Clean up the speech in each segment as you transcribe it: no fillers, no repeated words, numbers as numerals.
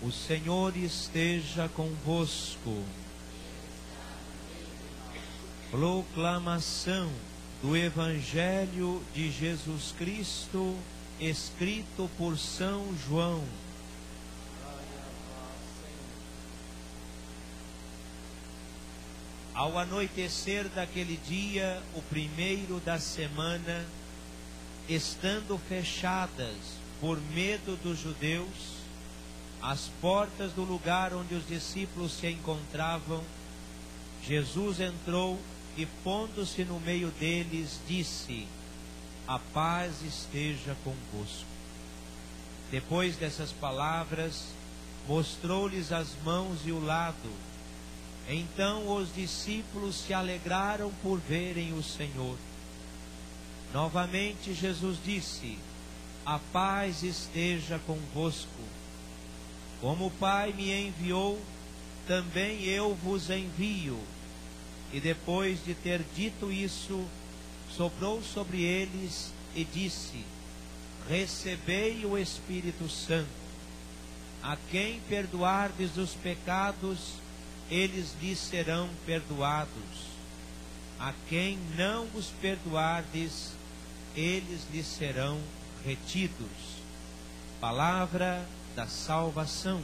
O Senhor esteja convosco. Proclamação do Evangelho de Jesus Cristo, escrito por São João. Ao anoitecer daquele dia, o primeiro da semana, estando fechadas por medo dos judeus as portas do lugar onde os discípulos se encontravam, Jesus entrou e, pondo-se no meio deles, disse: a paz esteja convosco. Depois dessas palavras, mostrou-lhes as mãos e o lado. Então os discípulos se alegraram por verem o Senhor. Novamente Jesus disse: a paz esteja convosco. Como o Pai me enviou, também eu vos envio. E depois de ter dito isso, soprou sobre eles e disse: recebei o Espírito Santo. A quem perdoardes os pecados, eles lhes serão perdoados. A quem não os perdoardes, eles lhes serão retidos. Palavra da salvação.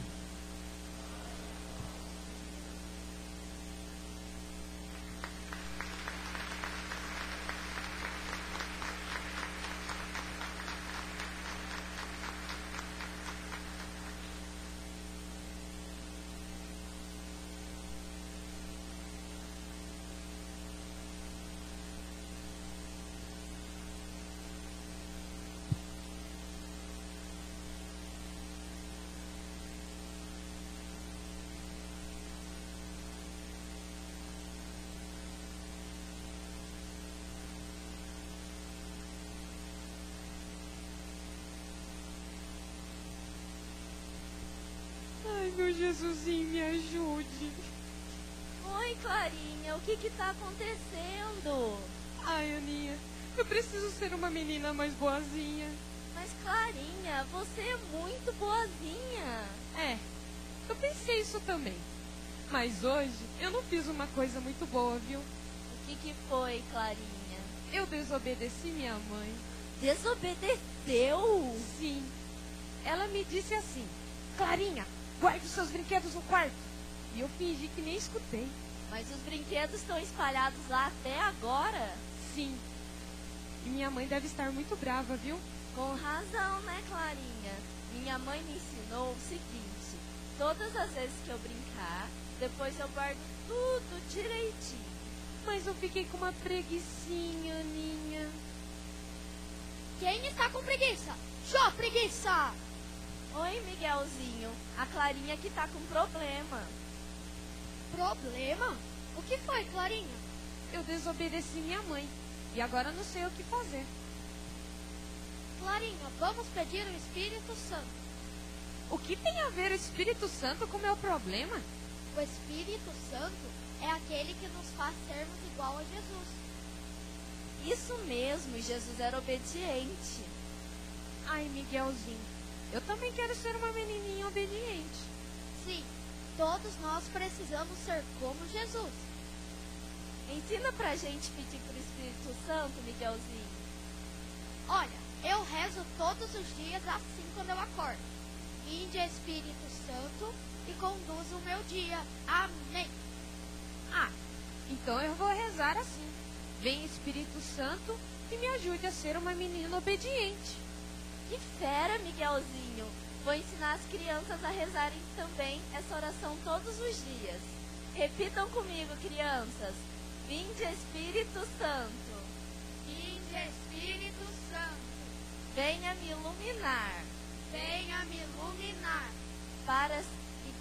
Ai, meu Jesusinho, me ajude. Oi, Clarinha, o que tá acontecendo? Ai, Aninha, eu preciso ser uma menina mais boazinha. Mas, Clarinha, você é muito boazinha. É, eu pensei isso também. Mas hoje eu não fiz uma coisa muito boa, viu? O que foi, Clarinha? Eu desobedeci minha mãe. Desobedeceu? Sim. Ela me disse assim: Clarinha, guarde os seus brinquedos no quarto. E eu fingi que nem escutei. Mas os brinquedos estão espalhados lá até agora? Sim. E minha mãe deve estar muito brava, viu? Com razão, né, Clarinha? Minha mãe me ensinou o seguinte: todas as vezes que eu brincar, depois eu guardo tudo direitinho. Mas eu fiquei com uma preguicinha, Aninha. Quem está com preguiça? Só preguiça! Oi, Miguelzinho. A Clarinha que tá com problema. Problema? O que foi, Clarinha? Eu desobedeci minha mãe. E agora não sei o que fazer. Clarinha, vamos pedir o Espírito Santo. O que tem a ver o Espírito Santo com o meu problema? O Espírito Santo é aquele que nos faz sermos igual a Jesus. Isso mesmo, Jesus era obediente. Ai, Miguelzinho, eu também quero ser uma menininha obediente. Sim, todos nós precisamos ser como Jesus. Ensina pra gente pedir pro Espírito Santo, Miguelzinho. Olha, eu rezo todos os dias assim quando eu acordo. Vinde, Espírito Santo, e conduz o meu dia. Amém. Ah, então eu vou rezar assim: vem, Espírito Santo, e me ajude a ser uma menina obediente. Que fera, Miguelzinho. Vou ensinar as crianças a rezarem também essa oração todos os dias. Repitam comigo, crianças. Vinde, Espírito Santo. Vinde, Espírito Santo. Venha me iluminar. Venha me iluminar. Para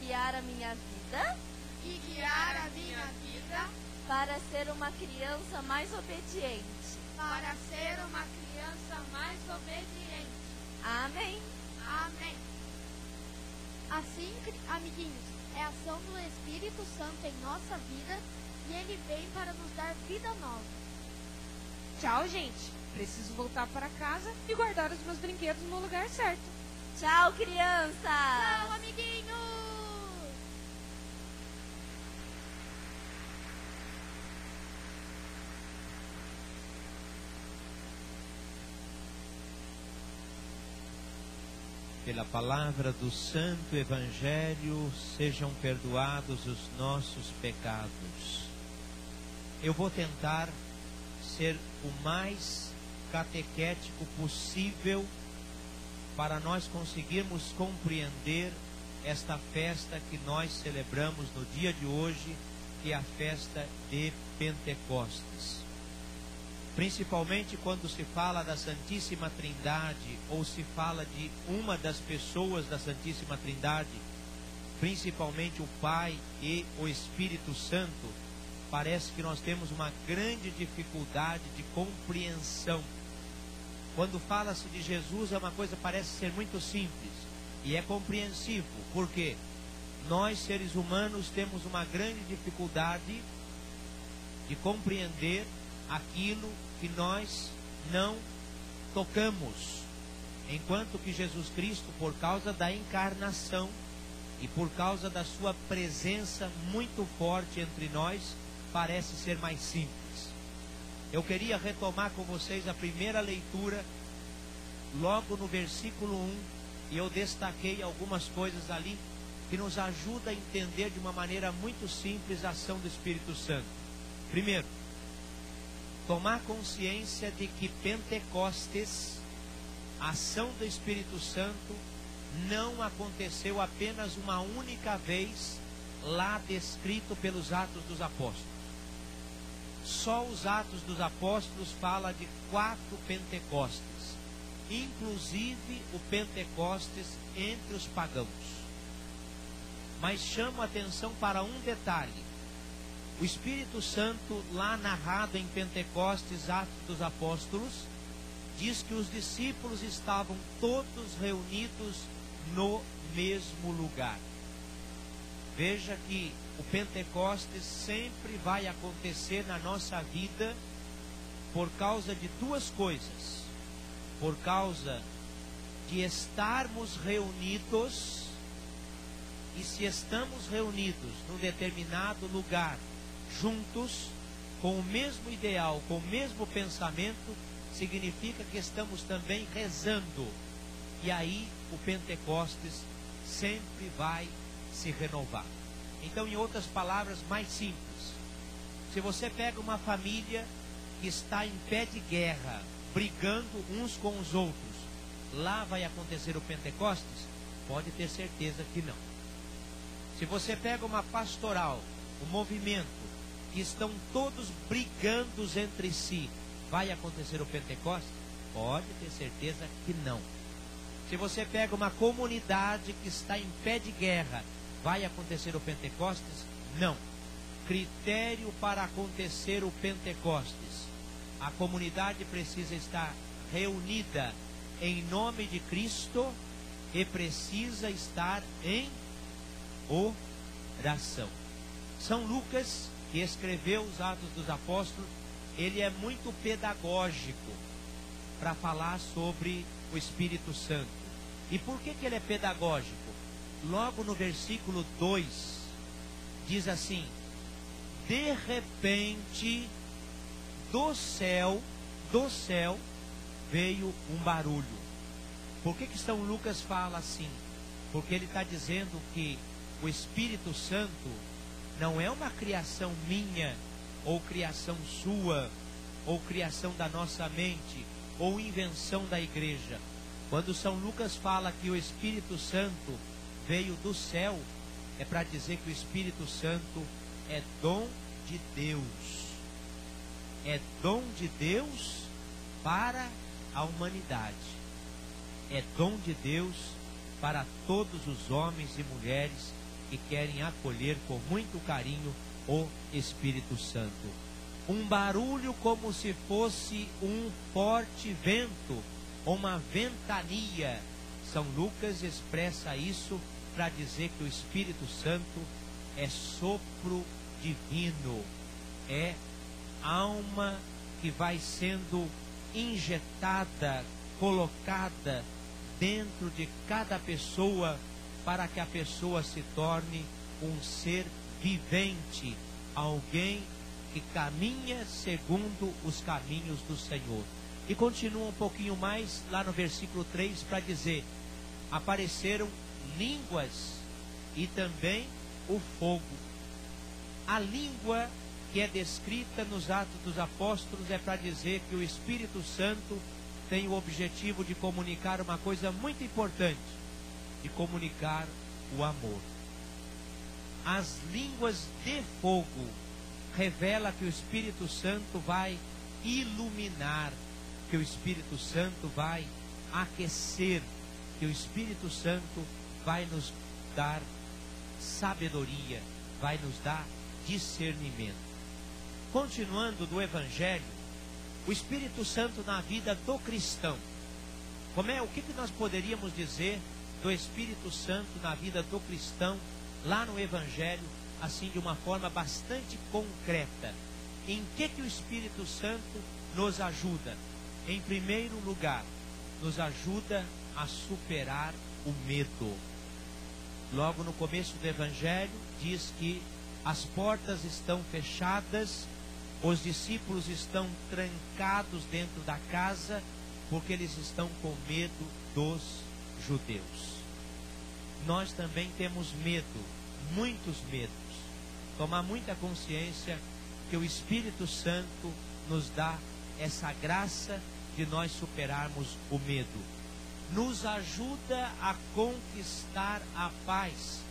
guiar a minha vida. E guiar a minha vida. Para ser uma criança mais obediente. Para ser uma criança mais obediente. Amém. Amém. Assim, amiguinhos, é a ação do Espírito Santo em nossa vida e ele vem para nos dar vida nova. Tchau, gente. Preciso voltar para casa e guardar os meus brinquedos no lugar certo. Tchau, crianças. Tchau, amiguinhos. pela palavra do Santo Evangelho, sejam perdoados os nossos pecados. Eu vou tentar ser o mais catequético possível para nós conseguirmos compreender esta festa que nós celebramos no dia de hoje, que é a festa de Pentecostes. Principalmente quando se fala da Santíssima Trindade, ou se fala de uma das pessoas da Santíssima Trindade, principalmente o Pai e o Espírito Santo, parece que nós temos uma grande dificuldade de compreensão. Quando fala-se de Jesus, é uma coisa que parece ser muito simples, e é compreensível, porque nós, seres humanos, temos uma grande dificuldade de compreender aquilo que nós não tocamos, enquanto que Jesus Cristo, por causa da encarnação e por causa da sua presença muito forte entre nós, parece ser mais simples. Eu queria retomar com vocês a primeira leitura, logo no versículo 1, e eu destaquei algumas coisas ali que nos ajuda a entender de uma maneira muito simples a ação do Espírito Santo. Primeiro, tomar consciência de que Pentecostes, a ação do Espírito Santo, não aconteceu apenas uma única vez, lá descrito pelos Atos dos Apóstolos. Só os Atos dos Apóstolos fala de 4 Pentecostes, inclusive o Pentecostes entre os pagãos. Mas chamo a atenção para um detalhe. O Espírito Santo, lá narrado em Pentecostes, Atos dos Apóstolos, diz que os discípulos estavam todos reunidos no mesmo lugar. Veja que o Pentecostes sempre vai acontecer na nossa vida por causa de 2 coisas. Por causa de estarmos reunidos, e se estamos reunidos num determinado lugar, juntos, com o mesmo ideal, com o mesmo pensamento, significa que estamos também rezando. E aí o Pentecostes sempre vai se renovar. Então, em outras palavras mais simples, se você pega uma família que está em pé de guerra, brigando uns com os outros, lá vai acontecer o Pentecostes? Pode ter certeza que não. Se você pega uma pastoral, um movimento, que estão todos brigando entre si, vai acontecer o Pentecostes? Pode ter certeza que não. Se você pega uma comunidade que está em pé de guerra, vai acontecer o Pentecostes? Não. Critério para acontecer o Pentecostes: a comunidade precisa estar reunida em nome de Cristo e precisa estar em oração. São Lucas, que escreveu os Atos dos Apóstolos, ele é muito pedagógico para falar sobre o Espírito Santo. E por que ele é pedagógico? Logo no versículo 2, diz assim: de repente, do céu veio um barulho. Por que São Lucas fala assim? Porque ele está dizendo que o Espírito Santo não é uma criação minha, ou criação sua, ou criação da nossa mente, ou invenção da igreja. Quando São Lucas fala que o Espírito Santo veio do céu, é para dizer que o Espírito Santo é dom de Deus. É dom de Deus para a humanidade. É dom de Deus para todos os homens e mulheres que querem acolher com muito carinho o Espírito Santo. Um barulho como se fosse um forte vento, uma ventania. São Lucas expressa isso para dizer que o Espírito Santo é sopro divino, é alma que vai sendo injetada, colocada dentro de cada pessoa, para que a pessoa se torne um ser vivente, alguém que caminha segundo os caminhos do Senhor. E continua um pouquinho mais lá no versículo 3 para dizer: apareceram línguas e também o fogo. A língua que é descrita nos Atos dos Apóstolos é para dizer que o Espírito Santo tem o objetivo de comunicar uma coisa muito importante, de comunicar o amor. As línguas de fogo revela que o Espírito Santo vai iluminar, que o Espírito Santo vai aquecer, que o Espírito Santo vai nos dar sabedoria, vai nos dar discernimento. Continuando do Evangelho, o Espírito Santo na vida do cristão. O que nós poderíamos dizer do Espírito Santo na vida do cristão, lá no Evangelho, assim de uma forma bastante concreta? Em que o Espírito Santo nos ajuda? Em primeiro lugar, nos ajuda a superar o medo. Logo no começo do Evangelho, diz que as portas estão fechadas, os discípulos estão trancados dentro da casa, porque eles estão com medo dos judeus. Nós também temos medo, muitos medos. Tomar muita consciência que o Espírito Santo nos dá essa graça de nós superarmos o medo. Nos ajuda a conquistar a paz,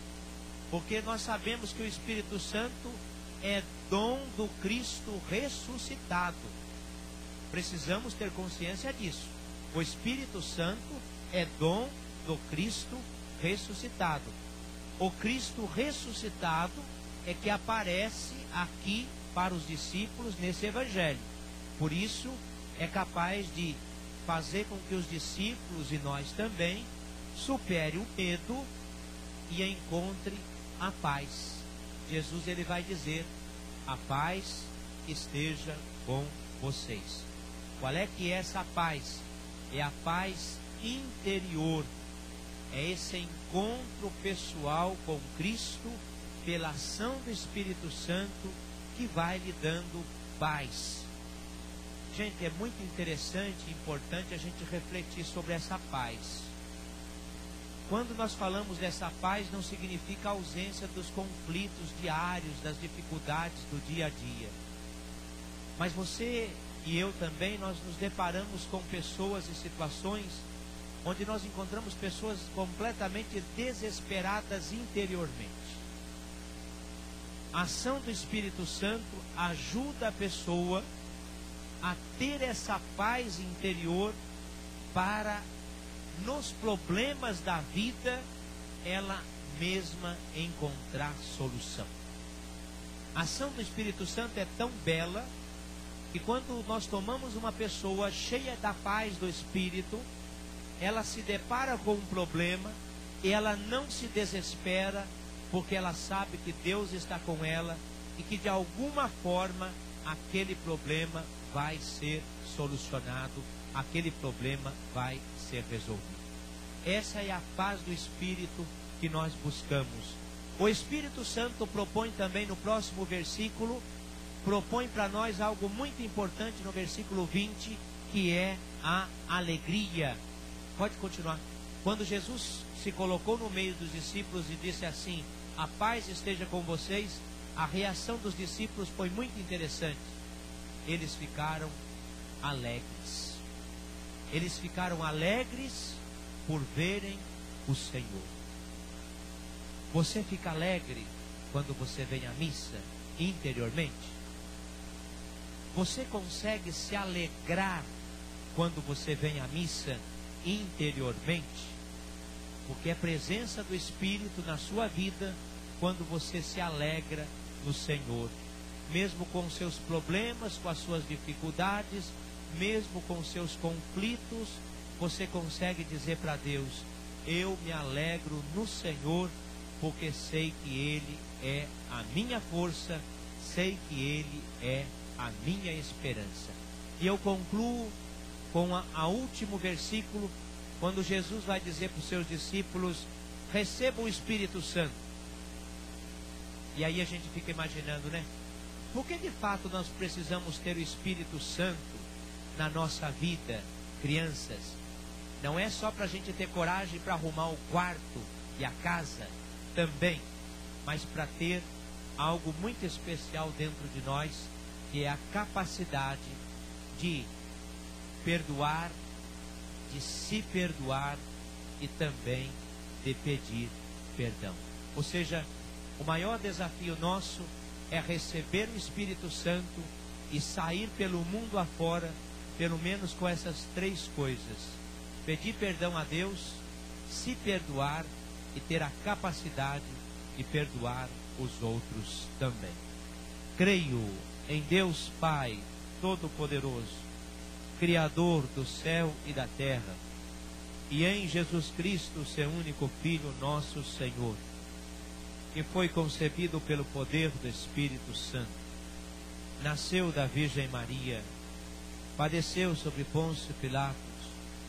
porque nós sabemos que o Espírito Santo é dom do Cristo ressuscitado. Precisamos ter consciência disso. O Espírito Santo é dom do Cristo ressuscitado. O Cristo ressuscitado é que aparece aqui para os discípulos nesse Evangelho. Por isso é capaz de fazer com que os discípulos e nós também supere o medo e encontre a paz. Jesus ele vai dizer: a paz esteja com vocês. Qual é que é essa paz? É a paz interior. É esse encontro pessoal com Cristo pela ação do Espírito Santo que vai lhe dando paz. Gente, é muito interessante e importante a gente refletir sobre essa paz. Quando nós falamos dessa paz, não significa a ausência dos conflitos diários, das dificuldades do dia a dia. Mas você e eu também, nós nos deparamos com pessoas e situações onde nós encontramos pessoas completamente desesperadas interiormente. A ação do Espírito Santo ajuda a pessoa a ter essa paz interior para, nos problemas da vida, ela mesma encontrar solução. A ação do Espírito Santo é tão bela que quando nós tomamos uma pessoa cheia da paz do Espírito, ela se depara com um problema e ela não se desespera, porque ela sabe que Deus está com ela e que de alguma forma aquele problema vai ser solucionado, aquele problema vai ser resolvido. Essa é a paz do Espírito que nós buscamos. O Espírito Santo propõe também no próximo versículo, propõe para nós algo muito importante no versículo 20, que é a alegria. Pode continuar. Quando Jesus se colocou no meio dos discípulos e disse assim: a paz esteja com vocês, a reação dos discípulos foi muito interessante. Eles ficaram alegres. Eles ficaram alegres por verem o Senhor. Você fica alegre quando você vem à missa interiormente? Você consegue se alegrar quando você vem à missa interiormente? Porque é a presença do Espírito na sua vida quando você se alegra no Senhor. Mesmo com os seus problemas, com as suas dificuldades, mesmo com os seus conflitos, você consegue dizer para Deus: eu me alegro no Senhor, porque sei que Ele é a minha força, sei que Ele é a minha esperança. E eu concluo com a último versículo, quando Jesus vai dizer para os seus discípulos: recebam o Espírito Santo. E aí a gente fica imaginando, né? Por que de fato nós precisamos ter o Espírito Santo na nossa vida, crianças? Não é só para a gente ter coragem para arrumar o quarto e a casa também, mas para ter algo muito especial dentro de nós, que é a capacidade de perdoar, de se perdoar e também de pedir perdão. Ou seja, o maior desafio nosso é receber o Espírito Santo e sair pelo mundo afora, pelo menos com essas 3 coisas: pedir perdão a Deus, se perdoar e ter a capacidade de perdoar os outros também. Creio em Deus Pai Todo-Poderoso, Criador do céu e da terra, e em Jesus Cristo, seu único Filho, nosso Senhor, que foi concebido pelo poder do Espírito Santo, nasceu da Virgem Maria, padeceu sob Pôncio Pilatos,